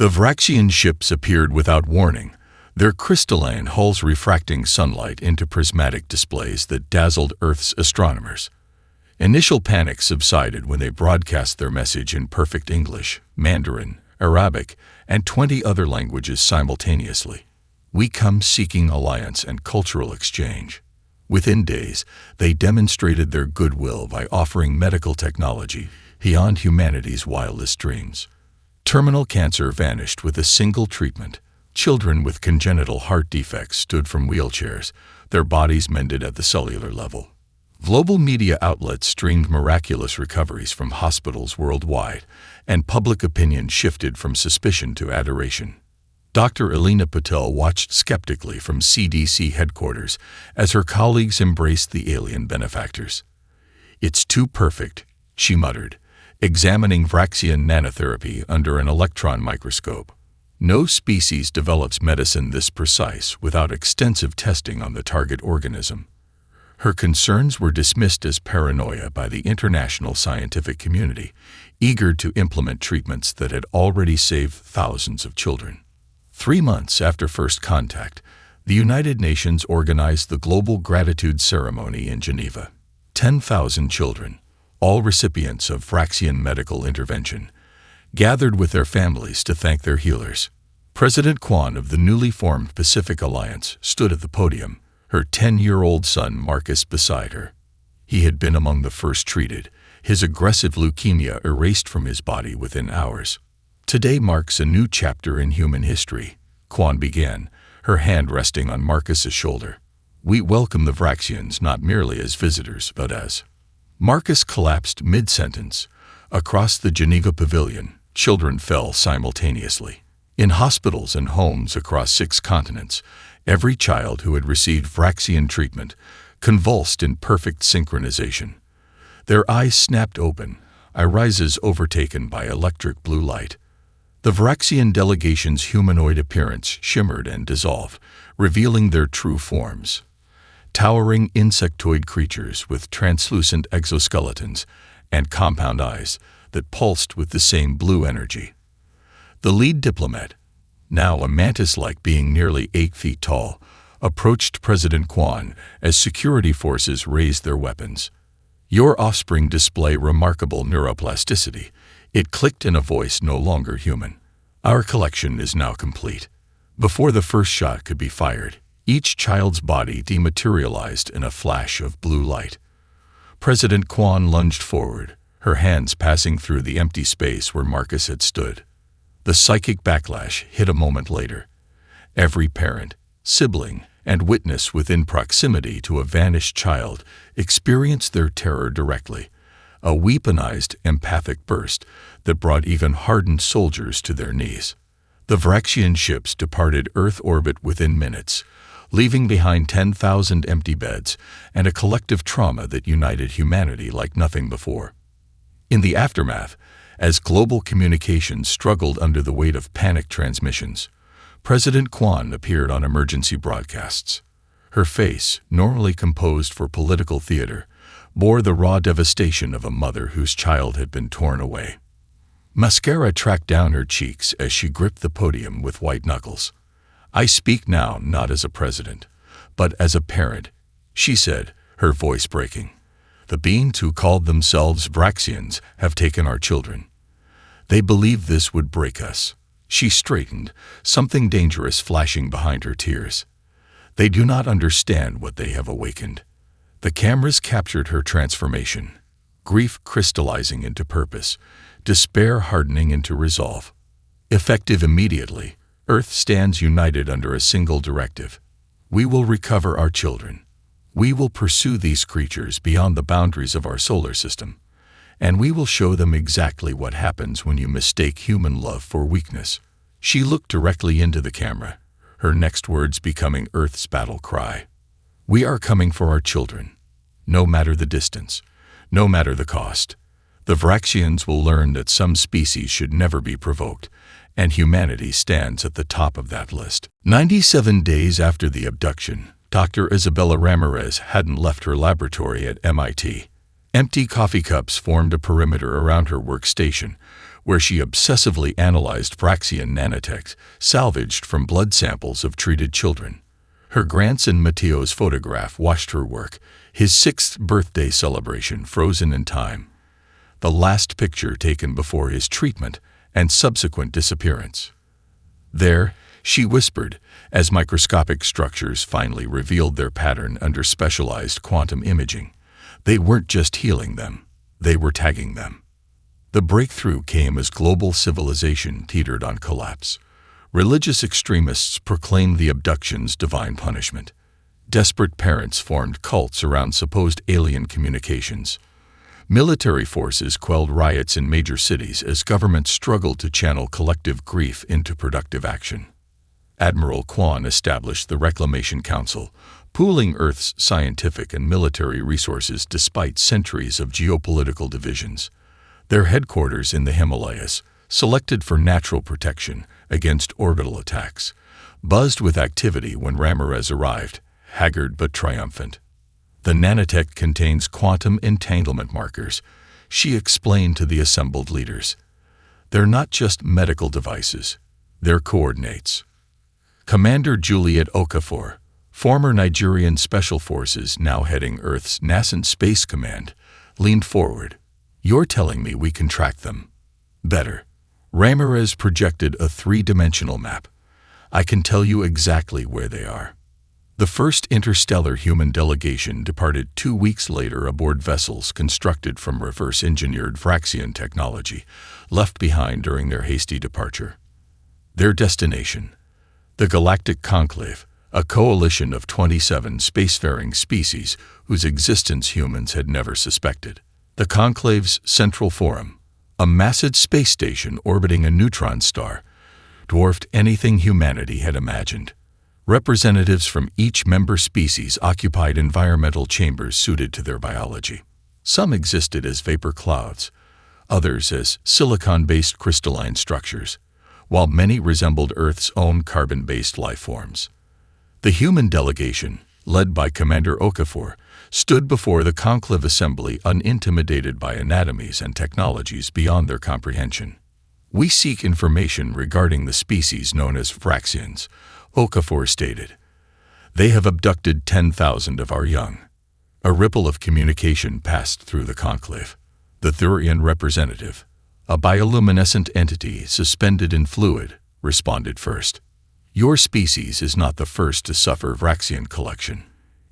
The Vraxian ships appeared without warning, their crystalline hulls refracting sunlight into prismatic displays that dazzled Earth's astronomers. Initial panic subsided when they broadcast their message in perfect English, Mandarin, Arabic, and 20 other languages simultaneously. We come seeking alliance and cultural exchange. Within days, they demonstrated their goodwill by offering medical technology beyond humanity's wildest dreams. Terminal cancer vanished with a single treatment. Children with congenital heart defects stood from wheelchairs, their bodies mended at the cellular level. Global media outlets streamed miraculous recoveries from hospitals worldwide, and public opinion shifted from suspicion to adoration. Dr. Alina Patel watched skeptically from CDC headquarters as her colleagues embraced the alien benefactors. "It's too perfect," she muttered, examining Vraxian nanotherapy under an electron microscope. No species develops medicine this precise without extensive testing on the target organism. Her concerns were dismissed as paranoia by the international scientific community, eager to implement treatments that had already saved thousands of children. 3 months after first contact, the United Nations organized the Global Gratitude Ceremony in Geneva. 10,000 children, all recipients of Vraxian medical intervention, gathered with their families to thank their healers. President Kwan of the newly formed Pacific Alliance stood at the podium, her 10-year-old son Marcus beside her. He had been among the first treated, his aggressive leukemia erased from his body within hours. "Today marks a new chapter in human history," Kwan began, her hand resting on Marcus's shoulder. "We welcome the Vraxians not merely as visitors, but as—" Marcus collapsed mid-sentence. Across the Geneva pavilion, children fell simultaneously. In hospitals and homes across 6 continents, every child who had received Vraxian treatment convulsed in perfect synchronization. Their eyes snapped open, irises overtaken by electric blue light. The Vraxian delegation's humanoid appearance shimmered and dissolved, revealing their true forms. Towering insectoid creatures with translucent exoskeletons and compound eyes that pulsed with the same blue energy. The lead diplomat, now a mantis-like being nearly 8 feet tall, approached President Kwan as security forces raised their weapons. "Your offspring display remarkable neuroplasticity," it clicked in a voice no longer human. "Our collection is now complete." Before the first shot could be fired, each child's body dematerialized in a flash of blue light. President Kwan lunged forward, her hands passing through the empty space where Marcus had stood. The psychic backlash hit a moment later. Every parent, sibling, and witness within proximity to a vanished child experienced their terror directly, a weaponized empathic burst that brought even hardened soldiers to their knees. The Vraxian ships departed Earth orbit within minutes, leaving behind 10,000 empty beds and a collective trauma that united humanity like nothing before. In the aftermath, as global communications struggled under the weight of panic transmissions, President Kwan appeared on emergency broadcasts. Her face, normally composed for political theater, bore the raw devastation of a mother whose child had been torn away. Mascara tracked down her cheeks as she gripped the podium with white knuckles. "I speak now not as a president, but as a parent," she said, her voice breaking. "The beings who called themselves Vraxians have taken our children. They believed this would break us." She straightened, something dangerous flashing behind her tears. "They do not understand what they have awakened." The cameras captured her transformation, grief crystallizing into purpose, despair hardening into resolve. Effective immediately, Earth stands united under a single directive. We will recover our children. We will pursue these creatures beyond the boundaries of our solar system. And we will show them exactly what happens when you mistake human love for weakness. She looked directly into the camera, her next words becoming Earth's battle cry. "We are coming for our children, no matter the distance, no matter the cost. The Vraxians will learn that some species should never be provoked, and humanity stands at the top of that list." 97 days after the abduction, Dr. Isabella Ramirez hadn't left her laboratory at MIT. Empty coffee cups formed a perimeter around her workstation, where she obsessively analyzed Vraxian nanotech salvaged from blood samples of treated children. Her grandson Matteo's photograph watched her work, his 6th birthday celebration frozen in time, the last picture taken before his treatment and subsequent disappearance. There, she whispered, as microscopic structures finally revealed their pattern under specialized quantum imaging. They weren't just healing them, they were tagging them. The breakthrough came as global civilization teetered on collapse. Religious extremists proclaimed the abductions divine punishment. Desperate parents formed cults around supposed alien communications. Military forces quelled riots in major cities as governments struggled to channel collective grief into productive action. Admiral Kwan established the Reclamation Council, pooling Earth's scientific and military resources despite centuries of geopolitical divisions. Their headquarters in the Himalayas, selected for natural protection against orbital attacks, buzzed with activity when Ramirez arrived, haggard but triumphant. The nanotech contains quantum entanglement markers, she explained to the assembled leaders. They're not just medical devices, they're coordinates. Commander Juliet Okafor, former Nigerian Special Forces now heading Earth's nascent Space Command, leaned forward. You're telling me we can track them? Better. Ramirez projected a 3-dimensional map. I can tell you exactly where they are. The first interstellar human delegation departed 2 weeks later aboard vessels constructed from reverse-engineered Vraxian technology, left behind during their hasty departure. Their destination: the Galactic Conclave, a coalition of 27 spacefaring species whose existence humans had never suspected. The Conclave's central forum, a massive space station orbiting a neutron star, dwarfed anything humanity had imagined. Representatives from each member species occupied environmental chambers suited to their biology. Some existed as vapor clouds, others as silicon-based crystalline structures, while many resembled Earth's own carbon-based life forms. The human delegation, led by Commander Okafor, stood before the conclave assembly unintimidated by anatomies and technologies beyond their comprehension. We seek information regarding the species known as Vraxians, Okafor stated. They have abducted 10,000 of our young. A ripple of communication passed through the conclave. The Thurian representative, a bioluminescent entity suspended in fluid, responded first. Your species is not the first to suffer Vraxian collection.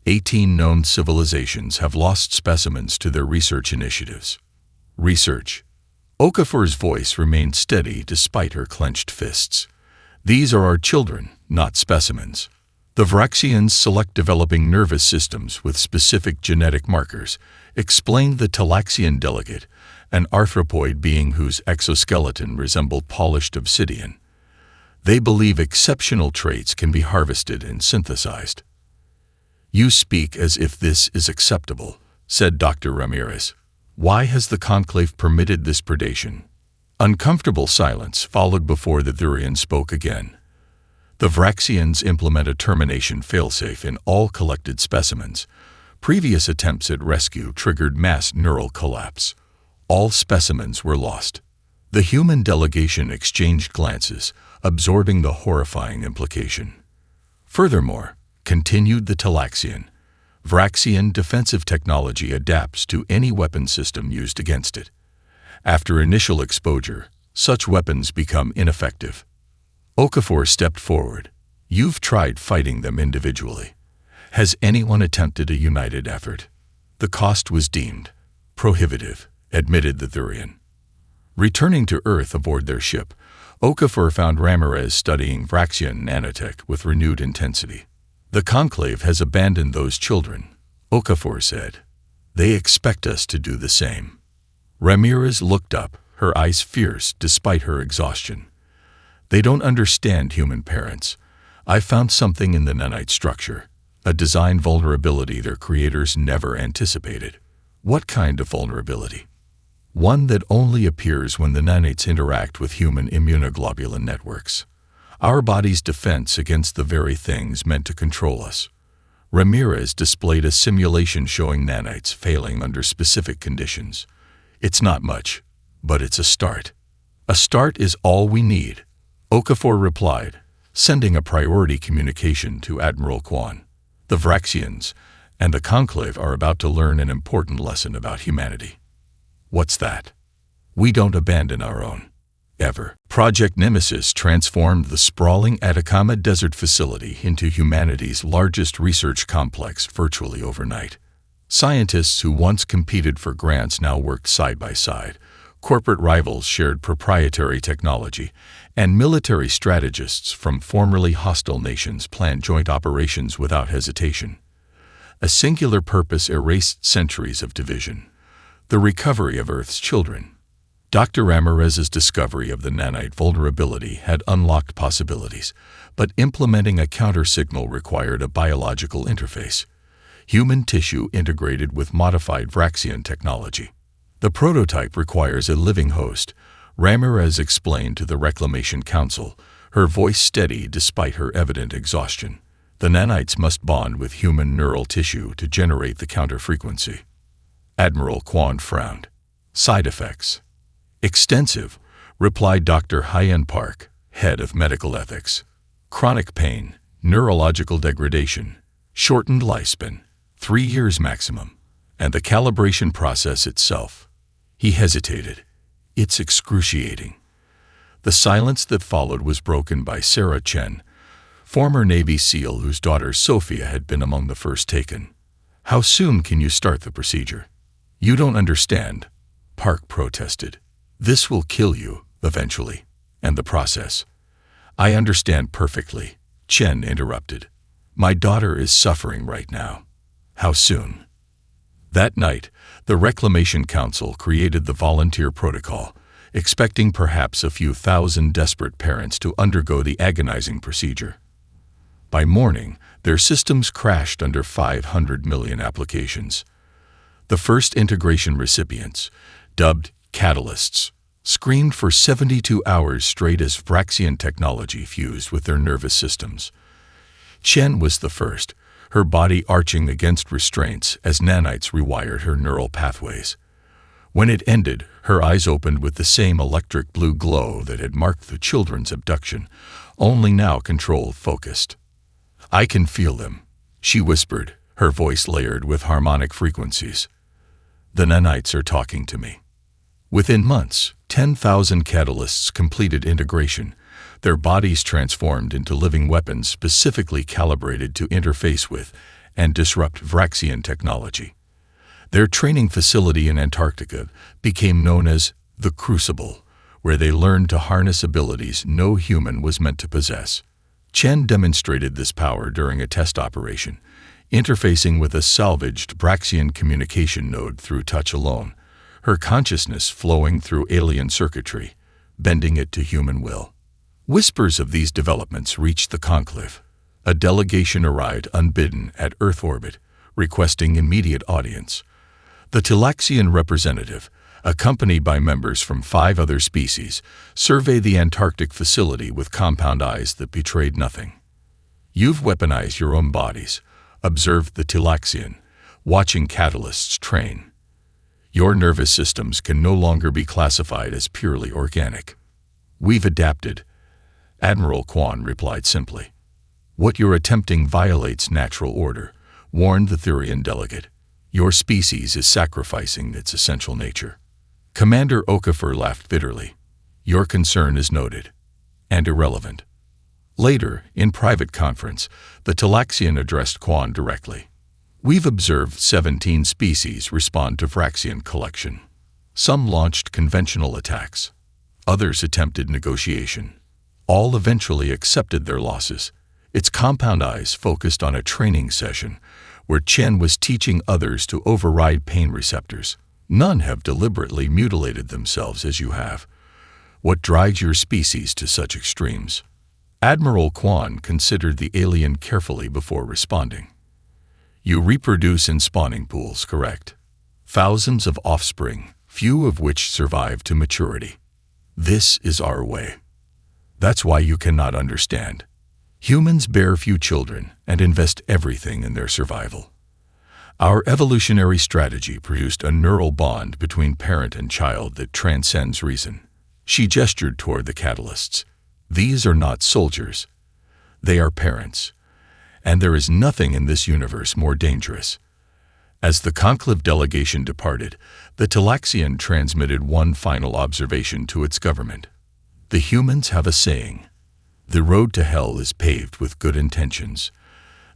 18 known civilizations have lost specimens to their research initiatives. Research. Okafor's voice remained steady despite her clenched fists. These are our children, not specimens. The Vraxians select developing nervous systems with specific genetic markers, explained the Talaxian delegate, an arthropoid being whose exoskeleton resembled polished obsidian. They believe exceptional traits can be harvested and synthesized. You speak as if this is acceptable, said Dr. Ramirez. Why has the conclave permitted this predation? Uncomfortable silence followed before the Thurian spoke again. The Vraxians implement a termination failsafe in all collected specimens. Previous attempts at rescue triggered mass neural collapse. All specimens were lost. The human delegation exchanged glances, absorbing the horrifying implication. Furthermore, continued the Talaxian, Vraxian defensive technology adapts to any weapon system used against it. After initial exposure, such weapons become ineffective. Okafor stepped forward. You've tried fighting them individually. Has anyone attempted a united effort? The cost was deemed prohibitive, admitted the Thurian. Returning to Earth aboard their ship, Okafor found Ramirez studying Vraxian nanotech with renewed intensity. The conclave has abandoned those children, Okafor said. They expect us to do the same. Ramirez looked up, her eyes fierce despite her exhaustion. They don't understand human parents. I found something in the nanite structure, a design vulnerability their creators never anticipated. What kind of vulnerability? One that only appears when the nanites interact with human immunoglobulin networks. Our body's defense against the very things meant to control us. Ramirez displayed a simulation showing nanites failing under specific conditions. It's not much, but it's a start. A start is all we need, Okafor replied, sending a priority communication to Admiral Quan. The Vraxians and the Conclave are about to learn an important lesson about humanity. What's that? We don't abandon our own. Ever. Project Nemesis transformed the sprawling Atacama Desert facility into humanity's largest research complex virtually overnight. Scientists who once competed for grants now worked side by side. Corporate rivals shared proprietary technology, and military strategists from formerly hostile nations planned joint operations without hesitation. A singular purpose erased centuries of division: the recovery of Earth's children. Dr. Ramirez's discovery of the nanite vulnerability had unlocked possibilities, but implementing a counter-signal required a biological interface: human tissue integrated with modified Vraxian technology. The prototype requires a living host, Ramirez explained to the Reclamation Council, her voice steady despite her evident exhaustion. The nanites must bond with human neural tissue to generate the counter-frequency. Admiral Quan frowned. Side effects? Extensive, replied Dr. Hyen Park, head of medical ethics. Chronic pain, neurological degradation, shortened lifespan, 3 years maximum, and the calibration process itself. He hesitated. It's excruciating. The silence that followed was broken by Sarah Chen, former Navy SEAL whose daughter Sophia had been among the first taken. How soon can you start the procedure? You don't understand, Park protested. This will kill you, eventually, and the process. I understand perfectly, Chen interrupted. My daughter is suffering right now. How soon? That night, the Reclamation Council created the volunteer protocol, expecting perhaps a few thousand desperate parents to undergo the agonizing procedure. By morning, their systems crashed under 500 million applications. The first integration recipients, dubbed catalysts, screamed for 72 hours straight as Vraxian technology fused with their nervous systems. Chen was the first, her body arching against restraints as nanites rewired her neural pathways. When it ended, her eyes opened with the same electric blue glow that had marked the children's abduction, only now controlled focused. I can feel them, she whispered, her voice layered with harmonic frequencies. The nanites are talking to me. Within months, 10,000 catalysts completed integration, their bodies transformed into living weapons specifically calibrated to interface with and disrupt Vraxian technology. Their training facility in Antarctica became known as the Crucible, where they learned to harness abilities no human was meant to possess. Chen demonstrated this power during a test operation, interfacing with a salvaged Vraxian communication node through touch alone, her consciousness flowing through alien circuitry, bending it to human will. Whispers of these developments reached the conclave. A delegation arrived unbidden at Earth orbit, requesting immediate audience. The Tilaxian representative, accompanied by members from 5 other species, surveyed the Antarctic facility with compound eyes that betrayed nothing. You've weaponized your own bodies, observed the Tilaxian, watching catalysts train. Your nervous systems can no longer be classified as purely organic. We've adapted, Admiral Quan replied simply. What you're attempting violates natural order, warned the Thurian delegate. Your species is sacrificing its essential nature. Commander Okafor laughed bitterly. Your concern is noted, and irrelevant. Later, in private conference, the Tilaxian addressed Quan directly. We've observed 17 species respond to Vraxian collection. Some launched conventional attacks. Others attempted negotiation. All eventually accepted their losses. Its compound eyes focused on a training session where Chen was teaching others to override pain receptors. None have deliberately mutilated themselves as you have. What drives your species to such extremes? Admiral Quan considered the alien carefully before responding. You reproduce in spawning pools, correct? Thousands of offspring, few of which survive to maturity. This is our way. That's why you cannot understand. Humans bear few children and invest everything in their survival. Our evolutionary strategy produced a neural bond between parent and child that transcends reason. She gestured toward the catalysts. These are not soldiers. They are parents. And there is nothing in this universe more dangerous. As the conclave delegation departed, the Talaxian transmitted one final observation to its government. The humans have a saying: the road to hell is paved with good intentions.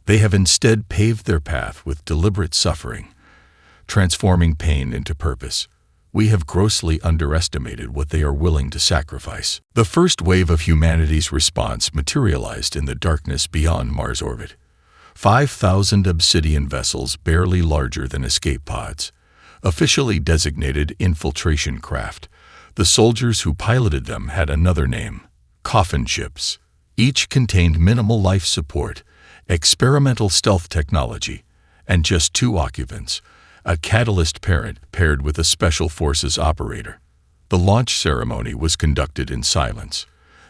They have instead paved their path with deliberate suffering, transforming pain into purpose. We have grossly underestimated what they are willing to sacrifice. The first wave of humanity's response materialized in the darkness beyond Mars' orbit. 5,000 obsidian vessels barely larger than escape pods, officially designated infiltration craft. The soldiers who piloted them had another name: coffin ships. Each contained minimal life support, experimental stealth technology, and just 2 occupants, a catalyst parent paired with a special forces operator. The launch ceremony was conducted in silence.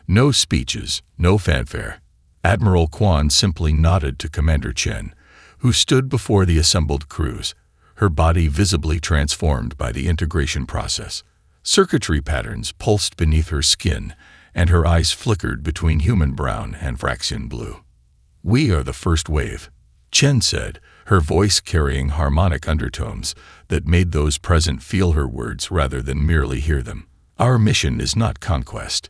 No speeches, no fanfare. Admiral Quan simply nodded to Commander Chen, who stood before the assembled crews, her body visibly transformed by the integration process. Circuitry patterns pulsed beneath her skin, and her eyes flickered between human brown and Vraxian blue. "We are the first wave," Chen said, her voice carrying harmonic undertones that made those present feel her words rather than merely hear them. "Our mission is not conquest.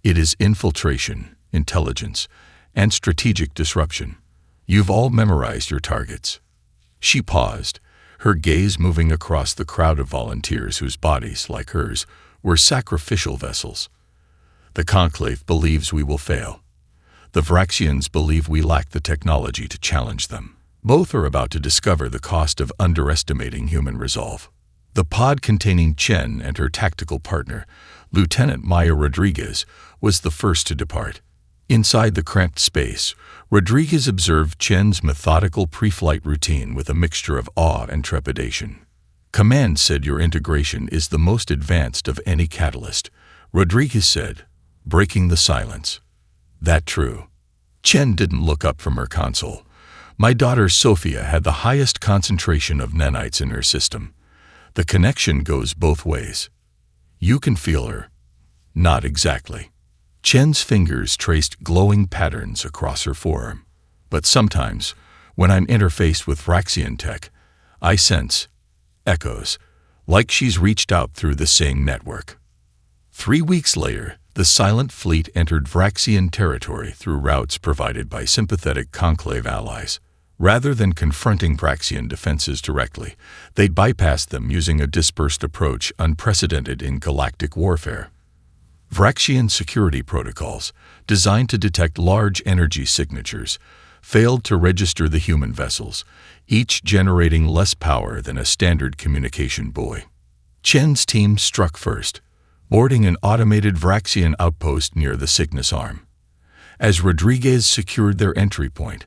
It is infiltration, intelligence, and strategic disruption. You've all memorized your targets." She paused, her gaze moving across the crowd of volunteers whose bodies, like hers, were sacrificial vessels. "The Conclave believes we will fail. The Vraxians believe we lack the technology to challenge them. Both are about to discover the cost of underestimating human resolve." The pod containing Chen and her tactical partner, Lieutenant Maya Rodriguez, was the first to depart. Inside the cramped space, Rodriguez observed Chen's methodical pre-flight routine with a mixture of awe and trepidation. "Command said your integration is the most advanced of any catalyst," Rodriguez said, breaking the silence. "That true?" Chen didn't look up from her console. "My daughter Sophia had the highest concentration of nanites in her system. The connection goes both ways. You can feel her." "Not exactly." Chen's fingers traced glowing patterns across her forearm. "But sometimes, when I'm interfaced with Vraxian tech, I sense echoes, like she's reached out through the same network." 3 weeks later, the Silent Fleet entered Vraxian territory through routes provided by sympathetic Conclave allies. Rather than confronting Vraxian defenses directly, they bypassed them using a dispersed approach unprecedented in galactic warfare. Vraxian security protocols, designed to detect large energy signatures, failed to register the human vessels, each generating less power than a standard communication buoy. Chen's team struck first, boarding an automated Vraxian outpost near the Cygnus Arm. As Rodriguez secured their entry point,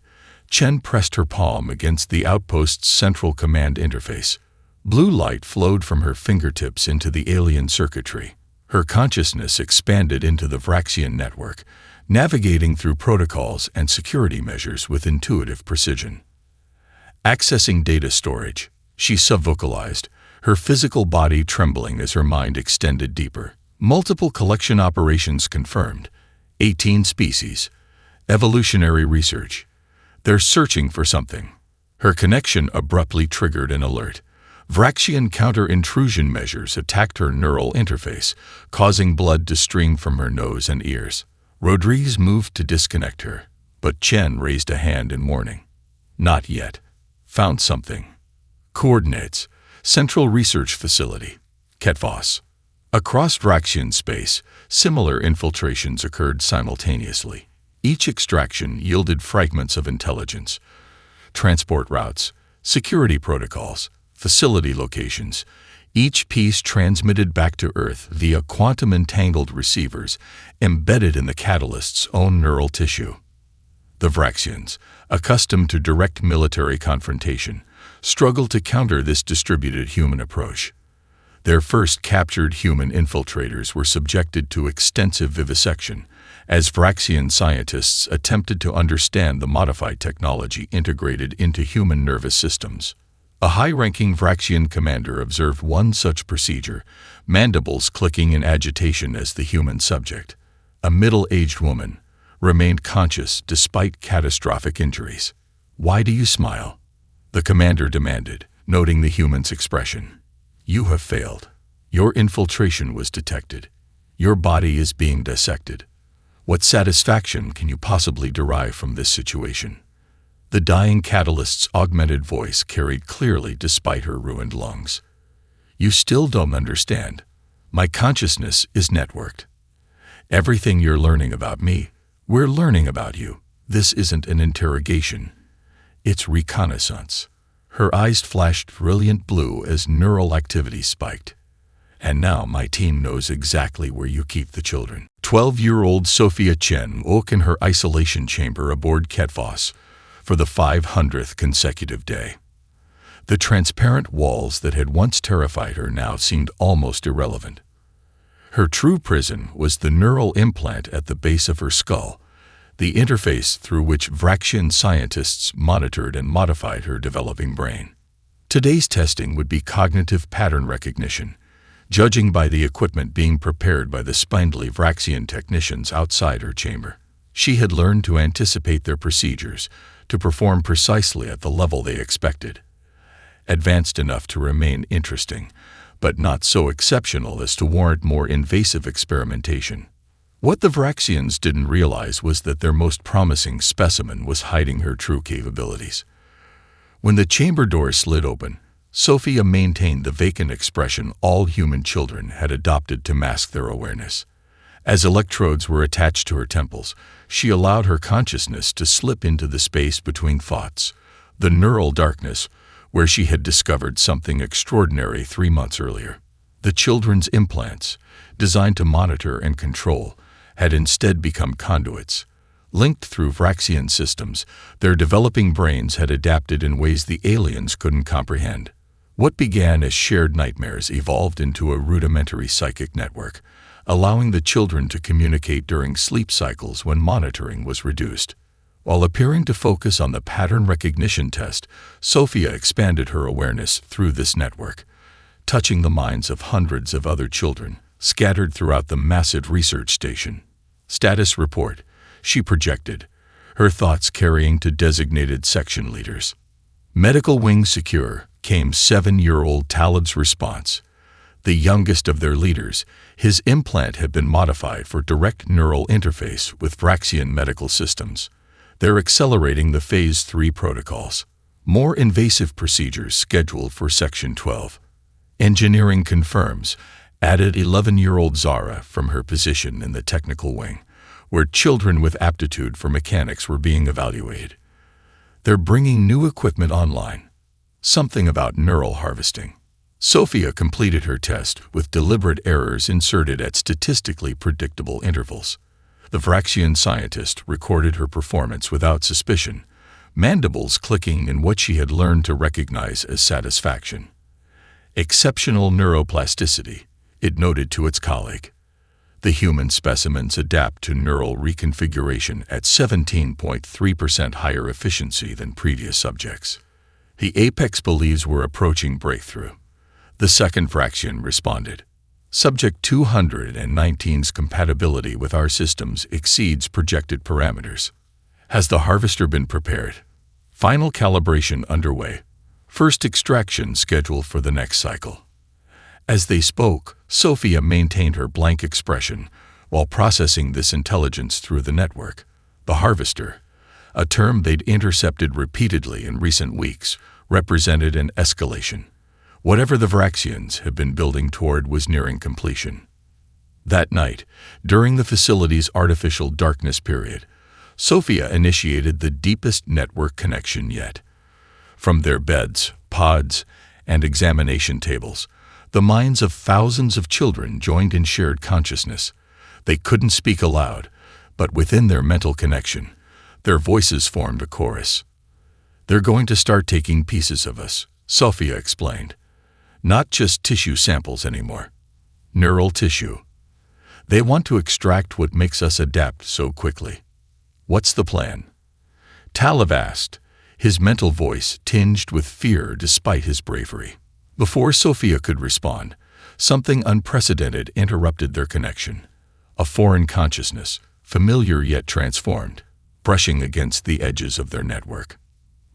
Chen pressed her palm against the outpost's central command interface. Blue light flowed from her fingertips into the alien circuitry. Her consciousness expanded into the Vraxian network, navigating through protocols and security measures with intuitive precision. Accessing data storage, she subvocalized, her physical body trembling as her mind extended deeper. Multiple collection operations confirmed. 18 species. Evolutionary research. They're searching for something. Her connection abruptly triggered an alert. Vraxian counter-intrusion measures attacked her neural interface, causing blood to stream from her nose and ears. Rodriguez moved to disconnect her, but Chen raised a hand in warning. "Not yet. Found something. Coordinates. Central Research Facility. Ketvos." Across Vraxian space, similar infiltrations occurred simultaneously. Each extraction yielded fragments of intelligence, transport routes, security protocols, facility locations, each piece transmitted back to Earth via quantum-entangled receivers embedded in the catalyst's own neural tissue. The Vraxians, accustomed to direct military confrontation, struggled to counter this distributed human approach. Their first captured human infiltrators were subjected to extensive vivisection, as Vraxian scientists attempted to understand the modified technology integrated into human nervous systems. A high-ranking Vraxian commander observed one such procedure, mandibles clicking in agitation as the human subject, a middle-aged woman, remained conscious despite catastrophic injuries. "Why do you smile?" the commander demanded, noting the human's expression. "You have failed. Your infiltration was detected. Your body is being dissected. What satisfaction can you possibly derive from this situation?" The dying catalyst's augmented voice carried clearly despite her ruined lungs. "You still don't understand. My consciousness is networked. Everything you're learning about me, we're learning about you. This isn't an interrogation. It's reconnaissance." Her eyes flashed brilliant blue as neural activity spiked. "And now my team knows exactly where you keep the children." 12-year-old Sophia Chen woke in her isolation chamber aboard Ketvos for the 500th consecutive day. The transparent walls that had once terrified her now seemed almost irrelevant. Her true prison was the neural implant at the base of her skull, the interface through which Vraxian scientists monitored and modified her developing brain. Today's testing would be cognitive pattern recognition, judging by the equipment being prepared by the spindly Vraxian technicians outside her chamber. She had learned to anticipate their procedures, to perform precisely at the level they expected. Advanced enough to remain interesting, but not so exceptional as to warrant more invasive experimentation. What the Vraxians didn't realize was that their most promising specimen was hiding her true capabilities. When the chamber door slid open, Sophia maintained the vacant expression all human children had adopted to mask their awareness. As electrodes were attached to her temples, she allowed her consciousness to slip into the space between thoughts, the neural darkness where she had discovered something extraordinary 3 months earlier. The children's implants, designed to monitor and control, had instead become conduits. Linked through Vraxian systems, their developing brains had adapted in ways the aliens couldn't comprehend. What began as shared nightmares evolved into a rudimentary psychic network, allowing the children to communicate during sleep cycles when monitoring was reduced. While appearing to focus on the pattern recognition test, Sophia expanded her awareness through this network, touching the minds of hundreds of other children scattered throughout the massive research station. "Status report," she projected, her thoughts carrying to designated section leaders. "Medical wing secure," came 7-year-old Talib's response. The youngest of their leaders, his implant had been modified for direct neural interface with Vraxian medical systems. They're accelerating the Phase 3 protocols. More invasive procedures scheduled for Section 12. Engineering confirms, added 11-year-old Zara from her position in the technical wing, where children with aptitude for mechanics were being evaluated. They're bringing new equipment online. Something about neural harvesting. Sophia completed her test with deliberate errors inserted at statistically predictable intervals. The Vraxian scientist recorded her performance without suspicion, mandibles clicking in what she had learned to recognize as satisfaction. "Exceptional neuroplasticity," it noted to its colleague. The human specimens adapt to neural reconfiguration at 17.3% higher efficiency than previous subjects. The apex believes we're approaching breakthrough. The second Vraxian responded. Subject 219's compatibility with our systems exceeds projected parameters. Has the harvester been prepared? Final calibration underway. First extraction scheduled for the next cycle. As they spoke, Sophia maintained her blank expression while processing this intelligence through the network. The harvester, a term they'd intercepted repeatedly in recent weeks, represented an escalation. Whatever the Vraxians had been building toward was nearing completion. That night, during the facility's artificial darkness period, Sophia initiated the deepest network connection yet. From their beds, pods, and examination tables, the minds of thousands of children joined in shared consciousness. They couldn't speak aloud, but within their mental connection, their voices formed a chorus. "They're going to start taking pieces of us," Sophia explained. "Not just tissue samples anymore. Neural tissue. They want to extract what makes us adapt so quickly." "What's the plan?" Talib asked, his mental voice tinged with fear despite his bravery. Before Sophia could respond, something unprecedented interrupted their connection. A foreign consciousness, familiar yet transformed, brushing against the edges of their network.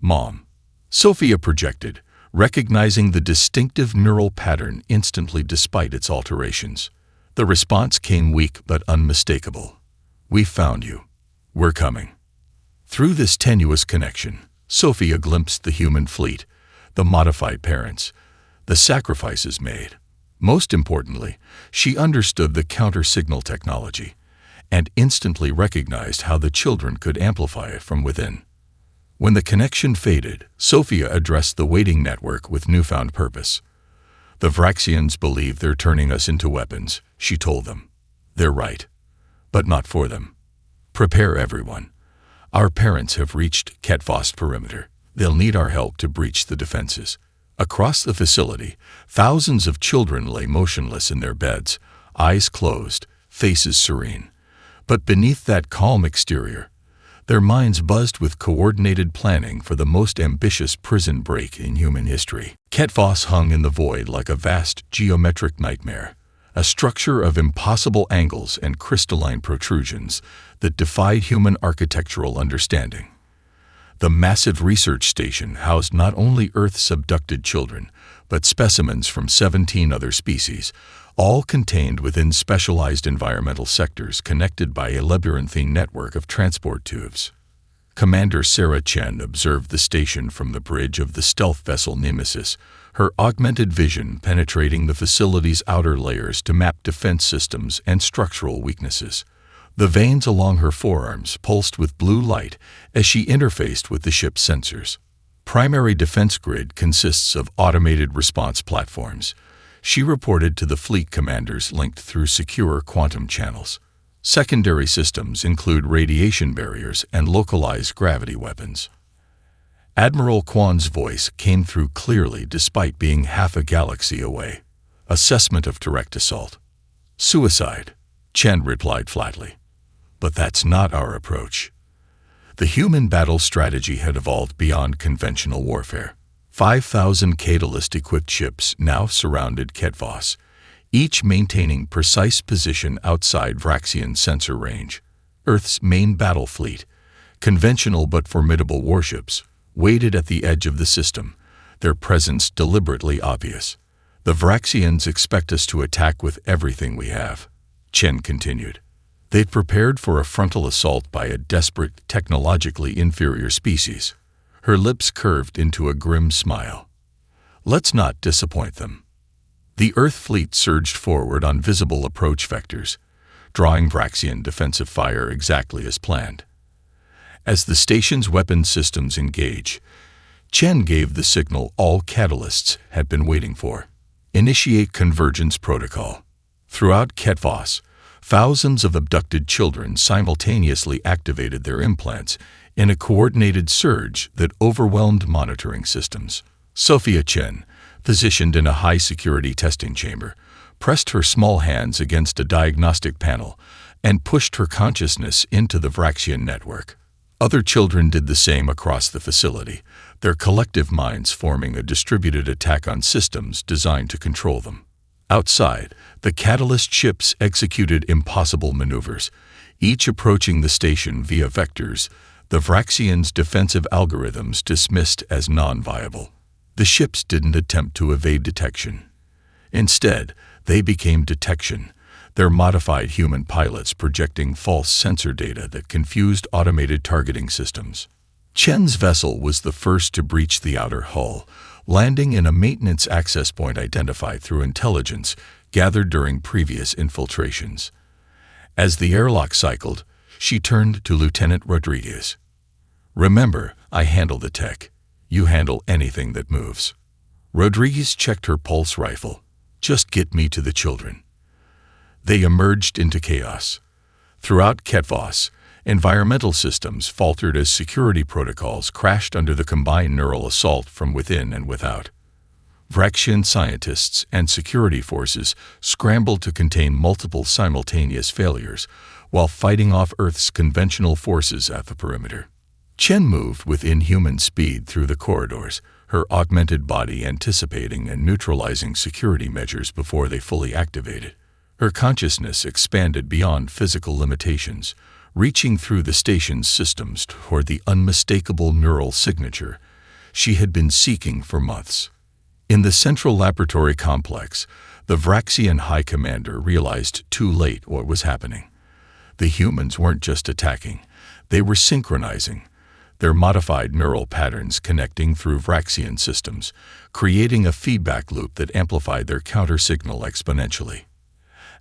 "Mom," Sophia projected, recognizing the distinctive neural pattern instantly despite its alterations. The response came weak but unmistakable. "We found you. We're coming." Through this tenuous connection, Sophia glimpsed the human fleet, the modified parents, the sacrifices made. Most importantly, she understood the counter-signal technology and instantly recognized how the children could amplify it from within. When the connection faded, Sophia addressed the waiting network with newfound purpose. "The Vraxians believe they're turning us into weapons," she told them. "They're right, but not for them. Prepare everyone. Our parents have reached Ketvost perimeter. They'll need our help to breach the defenses." Across the facility, thousands of children lay motionless in their beds, eyes closed, faces serene. But beneath that calm exterior, their minds buzzed with coordinated planning for the most ambitious prison break in human history. Ketvost hung in the void like a vast geometric nightmare, a structure of impossible angles and crystalline protrusions that defied human architectural understanding. The massive research station housed not only Earth's abducted children, but specimens from 17 other species, all contained within specialized environmental sectors connected by a labyrinthine network of transport tubes. Commander Sarah Chen observed the station from the bridge of the stealth vessel Nemesis, her augmented vision penetrating the facility's outer layers to map defense systems and structural weaknesses. The veins along her forearms pulsed with blue light as she interfaced with the ship's sensors. Primary defense grid consists of automated response platforms. She reported to the fleet commanders linked through secure quantum channels. Secondary systems include radiation barriers and localized gravity weapons. Admiral Kwan's voice came through clearly despite being half a galaxy away. "Assessment of direct assault. Suicide," Chen replied flatly. "But that's not our approach." The human battle strategy had evolved beyond conventional warfare. 5,000 Catalyst-equipped ships now surrounded Ketvost, each maintaining precise position outside Vraxian sensor range. Earth's main battle fleet, conventional but formidable warships, waited at the edge of the system, their presence deliberately obvious. "The Vraxians expect us to attack with everything we have," Chen continued. They'd prepared for a frontal assault by a desperate, technologically inferior species. Her lips curved into a grim smile. "Let's not disappoint them." The Earth fleet surged forward on visible approach vectors, drawing Vraxian defensive fire exactly as planned. As the station's weapon systems engage, Chen gave the signal all catalysts had been waiting for. "Initiate convergence protocol." Throughout Ketvost, thousands of abducted children simultaneously activated their implants in a coordinated surge that overwhelmed monitoring systems. Sophia Chen, positioned in a high-security testing chamber, pressed her small hands against a diagnostic panel and pushed her consciousness into the Vraxian network. Other children did the same across the facility, their collective minds forming a distributed attack on systems designed to control them. Outside, the Catalyst ships executed impossible maneuvers, each approaching the station via vectors the Vraxians' defensive algorithms dismissed as non-viable. The ships didn't attempt to evade detection. Instead, they became detection, their modified human pilots projecting false sensor data that confused automated targeting systems. Chen's vessel was the first to breach the outer hull, landing in a maintenance access point identified through intelligence gathered during previous infiltrations. As the airlock cycled, she turned to Lieutenant Rodriguez. "Remember, I handle the tech. You handle anything that moves." Rodriguez checked her pulse rifle. "Just get me to the children." They emerged into chaos. Throughout Ketvost, environmental systems faltered as security protocols crashed under the combined neural assault from within and without. Vraxian scientists and security forces scrambled to contain multiple simultaneous failures while fighting off Earth's conventional forces at the perimeter. Chen moved with inhuman speed through the corridors, her augmented body anticipating and neutralizing security measures before they fully activated. Her consciousness expanded beyond physical limitations, reaching through the station's systems toward the unmistakable neural signature she had been seeking for months. In the central laboratory complex, the Vraxian High Commander realized too late what was happening. The humans weren't just attacking, they were synchronizing, their modified neural patterns connecting through Vraxian systems, creating a feedback loop that amplified their counter-signal exponentially.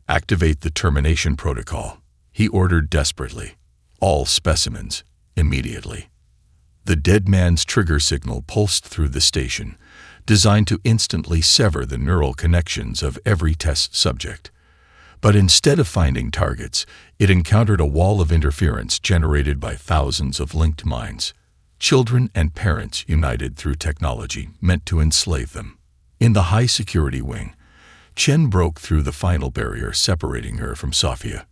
"Activate the termination protocol," he ordered desperately. "All specimens, immediately." The dead man's trigger signal pulsed through the station, designed to instantly sever the neural connections of every test subject. But instead of finding targets, it encountered a wall of interference generated by thousands of linked minds. Children and parents united through technology meant to enslave them. In the high-security wing, Chen broke through the final barrier separating her from Sophia.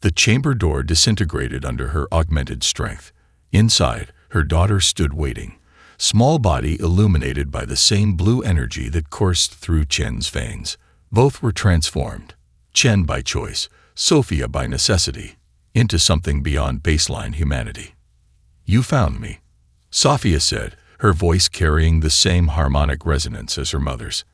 The chamber door disintegrated under her augmented strength. Inside, her daughter stood waiting, small body illuminated by the same blue energy that coursed through Chen's veins. Both were transformed, Chen by choice, Sophia by necessity, into something beyond baseline humanity. "You found me," Sophia said, her voice carrying the same harmonic resonance as her mother's.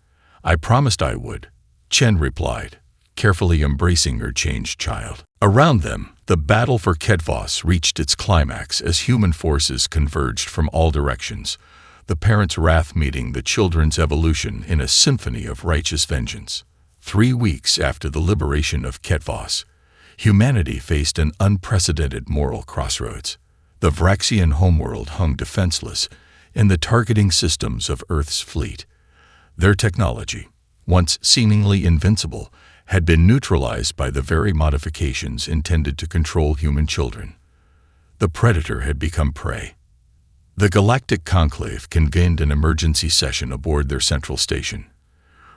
"I promised I would," Chen replied, carefully embracing her changed child. Around them, the battle for Kedvos reached its climax as human forces converged from all directions, the parents' wrath meeting the children's evolution in a symphony of righteous vengeance. 3 weeks after the liberation of Kedvos, humanity faced an unprecedented moral crossroads. The Vraxian homeworld hung defenseless in the targeting systems of Earth's fleet. Their technology, once seemingly invincible, had been neutralized by the very modifications intended to control human children. The predator had become prey. The Galactic Conclave convened an emergency session aboard their central station.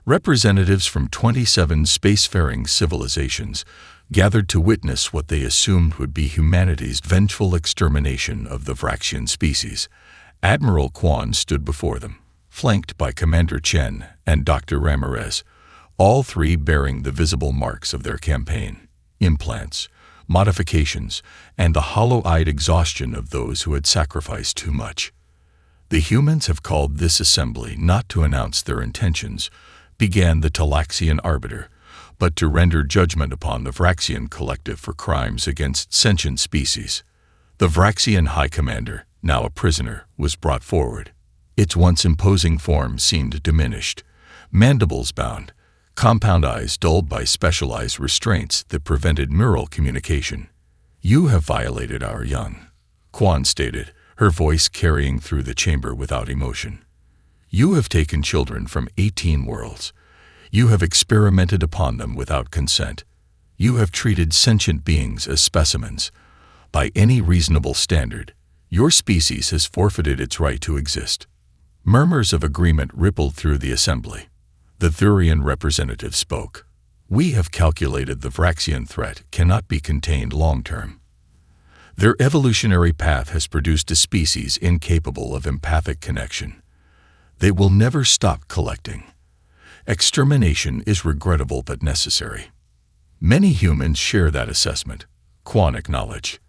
Representatives from 27 spacefaring civilizations gathered to witness what they assumed would be humanity's vengeful extermination of the Vraxian species. Admiral Quan stood before them, flanked by Commander Chen and Dr. Ramirez, all three bearing the visible marks of their campaign: implants, modifications, and the hollow-eyed exhaustion of those who had sacrificed too much. "The humans have called this assembly not to announce their intentions," began the Talaxian arbiter, "but to render judgment upon the Vraxian collective for crimes against sentient species." The Vraxian High Commander, now a prisoner, was brought forward. Its once imposing form seemed diminished, mandibles bound, compound eyes dulled by specialized restraints that prevented neural communication. "You have violated our young," Quan stated, her voice carrying through the chamber without emotion. "You have taken children from 18 worlds. You have experimented upon them without consent. You have treated sentient beings as specimens. By any reasonable standard, your species has forfeited its right to exist." Murmurs of agreement rippled through the assembly. The Thurian representative spoke. "We have calculated the Vraxian threat cannot be contained long-term. Their evolutionary path has produced a species incapable of empathic connection. They will never stop collecting. Extermination is regrettable but necessary." "Many humans share that assessment," Quan acknowledged.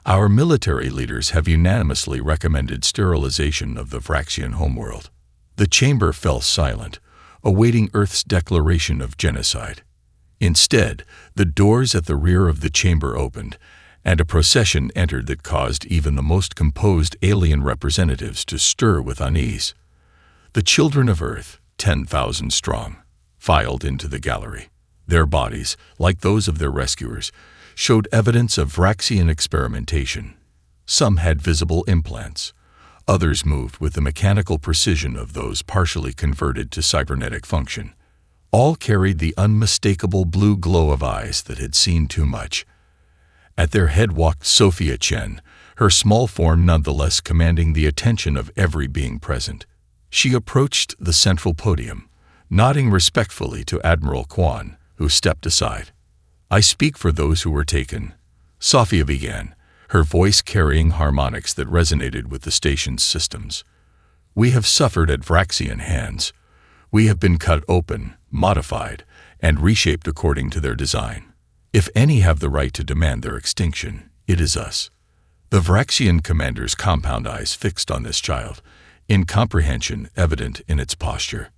"Our military leaders have unanimously recommended sterilization of the Vraxian homeworld." The chamber fell silent, awaiting Earth's declaration of genocide. Instead, the doors at the rear of the chamber opened, and a procession entered that caused even the most composed alien representatives to stir with unease. The children of Earth, 10,000 strong, filed into the gallery. Their bodies, like those of their rescuers, showed evidence of Vraxian experimentation. Some had visible implants. Others moved with the mechanical precision of those partially converted to cybernetic function. All carried the unmistakable blue glow of eyes that had seen too much. At their head walked Sophia Chen, her small form nonetheless commanding the attention of every being present. She approached the central podium, nodding respectfully to Admiral Quan, who stepped aside. "I speak for those who were taken," Sophia began, her voice carrying harmonics that resonated with the station's systems. "We have suffered at Vraxian hands. We have been cut open, modified, and reshaped according to their design. If any have the right to demand their extinction, it is us." The Vraxian commander's compound eyes fixed on this child, incomprehension evident in its posture.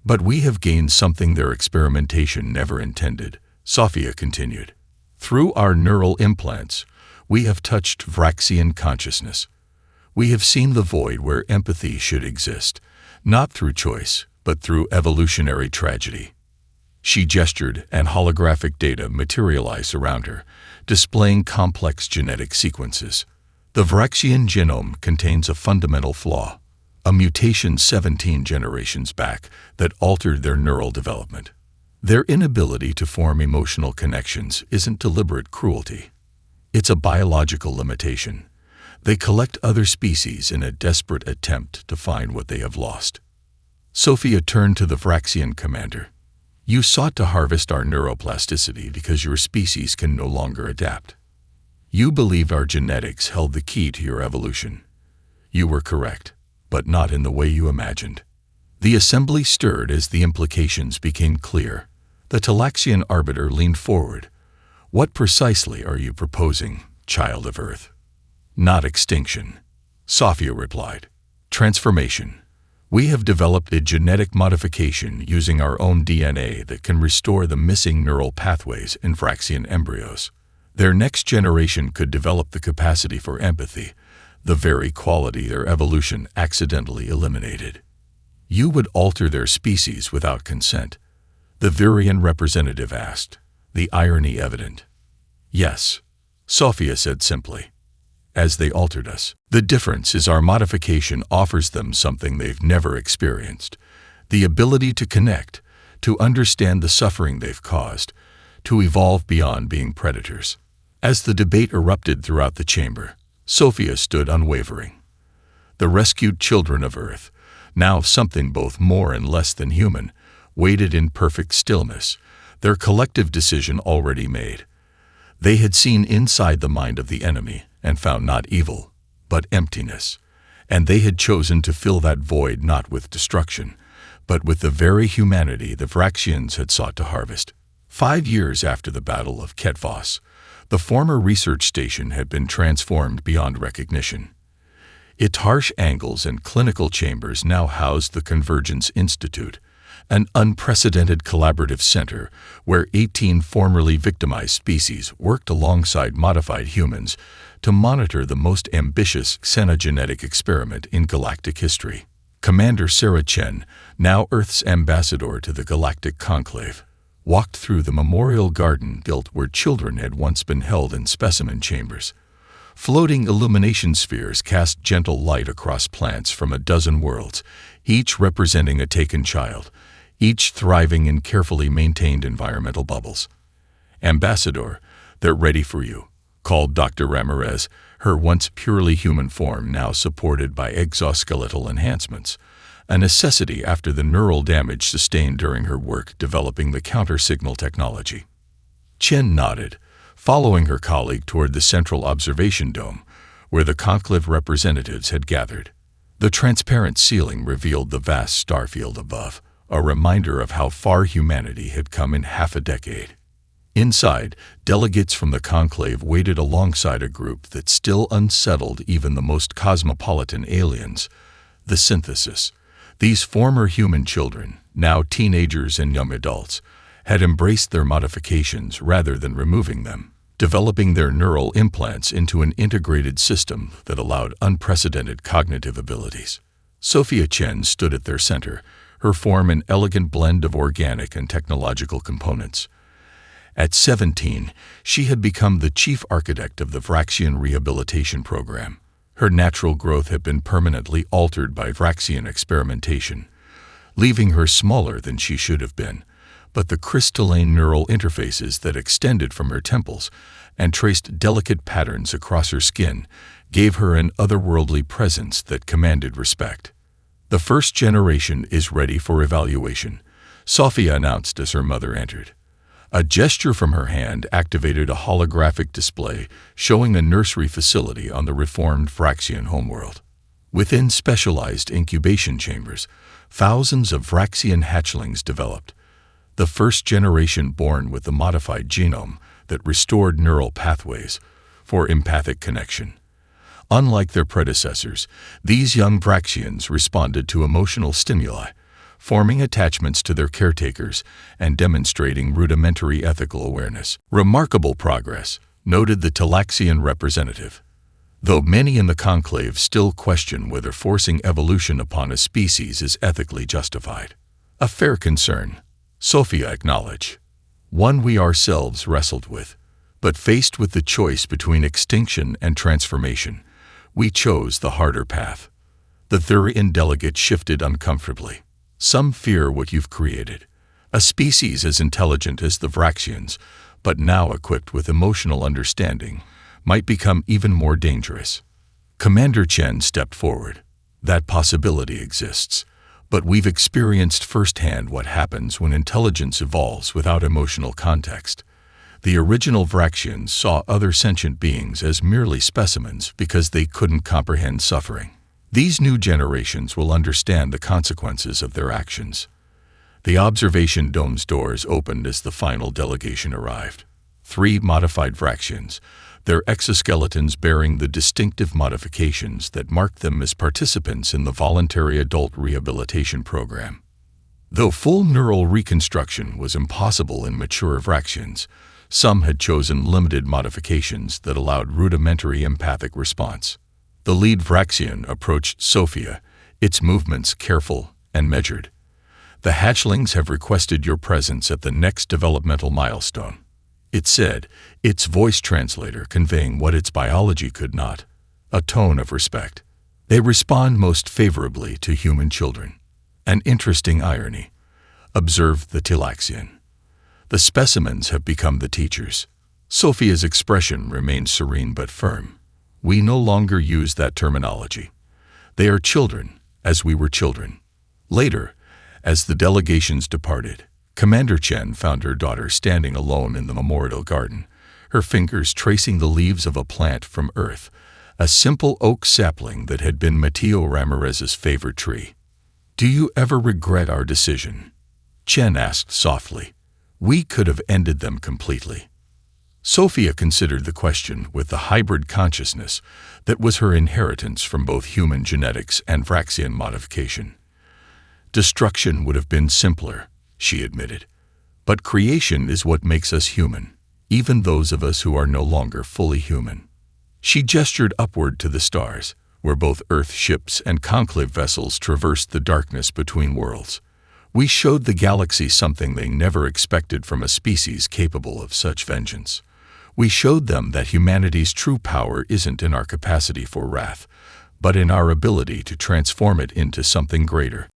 "But we have gained something their experimentation never intended," Sophia continued. "Through our neural implants, we have touched Vraxian consciousness. We have seen the void where empathy should exist, not through choice, but through evolutionary tragedy." She gestured, and holographic data materialized around her, displaying complex genetic sequences. The Vraxian genome contains a fundamental flaw, a mutation 17 generations back that altered their neural development. Their inability to form emotional connections isn't deliberate cruelty. It's a biological limitation. They collect other species in a desperate attempt to find what they have lost. Sophia turned to the Vraxian commander. "You sought to harvest our neuroplasticity because your species can no longer adapt. You believed our genetics held the key to your evolution. You were correct, but not in the way you imagined." The assembly stirred as the implications became clear. The Talaxian arbiter leaned forward. "What precisely are you proposing, child of Earth?" "Not extinction," Sophia replied. "Transformation. We have developed a genetic modification using our own DNA that can restore the missing neural pathways in Vraxian embryos. Their next generation could develop the capacity for empathy, the very quality their evolution accidentally eliminated." "You would alter their species without consent?" the Virian representative asked, the irony evident. "Yes," Sophia said simply. "As they altered us. The difference is our modification offers them something they've never experienced, the ability to connect, to understand the suffering they've caused, to evolve beyond being predators." As the debate erupted throughout the chamber, Sophia stood unwavering. The rescued children of Earth, now something both more and less than human, waited in perfect stillness, their collective decision already made. They had seen inside the mind of the enemy and found not evil, but emptiness, and they had chosen to fill that void not with destruction, but with the very humanity the Vraxians had sought to harvest. 5 years after the Battle of Ketvos, the former research station had been transformed beyond recognition. Its harsh angles and clinical chambers now housed the Convergence Institute, an unprecedented collaborative center where 18 formerly victimized species worked alongside modified humans to monitor the most ambitious xenogenetic experiment in galactic history. Commander Sarah Chen, now Earth's ambassador to the Galactic Conclave, walked through the memorial garden built where children had once been held in specimen chambers. Floating illumination spheres cast gentle light across plants from a dozen worlds, each representing a taken child, each thriving in carefully maintained environmental bubbles. "Ambassador, they're ready for you," called Dr. Ramirez, her once purely human form now supported by exoskeletal enhancements, a necessity after the neural damage sustained during her work developing the counter-signal technology. Chen nodded, following her colleague toward the central observation dome, where the conclave representatives had gathered. The transparent ceiling revealed the vast starfield above, a reminder of how far humanity had come in half a decade. Inside, delegates from the conclave waited alongside a group that still unsettled even the most cosmopolitan aliens, the Synthesis. These former human children, now teenagers and young adults, had embraced their modifications rather than removing them, developing their neural implants into an integrated system that allowed unprecedented cognitive abilities. Sophia Chen stood at their center, her form an elegant blend of organic and technological components. At 17, she had become the chief architect of the Vraxian Rehabilitation Program. Her natural growth had been permanently altered by Vraxian experimentation, leaving her smaller than she should have been, but the crystalline neural interfaces that extended from her temples and traced delicate patterns across her skin gave her an otherworldly presence that commanded respect. "The first generation is ready for evaluation," Sophia announced as her mother entered. A gesture from her hand activated a holographic display showing a nursery facility on the reformed Vraxian homeworld. Within specialized incubation chambers, thousands of Vraxian hatchlings developed, the first generation born with the modified genome that restored neural pathways for empathic connection. Unlike their predecessors, these young Vraxians responded to emotional stimuli, forming attachments to their caretakers and demonstrating rudimentary ethical awareness. Remarkable progress, noted the Talaxian representative. Though many in the conclave still question whether forcing evolution upon a species is ethically justified. A fair concern, Sophia acknowledged. One we ourselves wrestled with. But faced with the choice between extinction and transformation, we chose the harder path. The Thurian delegate shifted uncomfortably. Some fear what you've created. A species as intelligent as the Vraxians, but now equipped with emotional understanding, might become even more dangerous. Commander Chen stepped forward. That possibility exists, but we've experienced firsthand what happens when intelligence evolves without emotional context. The original Vraxians saw other sentient beings as merely specimens because they couldn't comprehend suffering. These new generations will understand the consequences of their actions. The observation dome's doors opened as the final delegation arrived. 3 modified Vraxians, their exoskeletons bearing the distinctive modifications that marked them as participants in the voluntary adult rehabilitation program. Though full neural reconstruction was impossible in mature Vraxians, some had chosen limited modifications that allowed rudimentary empathic response. The lead Vraxian approached Sophia, its movements careful and measured. The hatchlings have requested your presence at the next developmental milestone, it said, its voice translator conveying what its biology could not, a tone of respect. They respond most favorably to human children. An interesting irony, observed the Talaxian. The specimens have become the teachers. Sophia's expression remained serene but firm. We no longer use that terminology. They are children, as we were children. Later, as the delegations departed, Commander Chen found her daughter standing alone in the memorial garden, her fingers tracing the leaves of a plant from Earth, a simple oak sapling that had been Mateo Ramirez's favorite tree. "Do you ever regret our decision?" Chen asked softly. "We could have ended them completely." Sophia considered the question with the hybrid consciousness that was her inheritance from both human genetics and Vraxian modification. Destruction would have been simpler, she admitted. But creation is what makes us human, even those of us who are no longer fully human. She gestured upward to the stars, where both Earth ships and conclave vessels traversed the darkness between worlds. We showed the galaxy something they never expected from a species capable of such vengeance. We showed them that humanity's true power isn't in our capacity for wrath, but in our ability to transform it into something greater.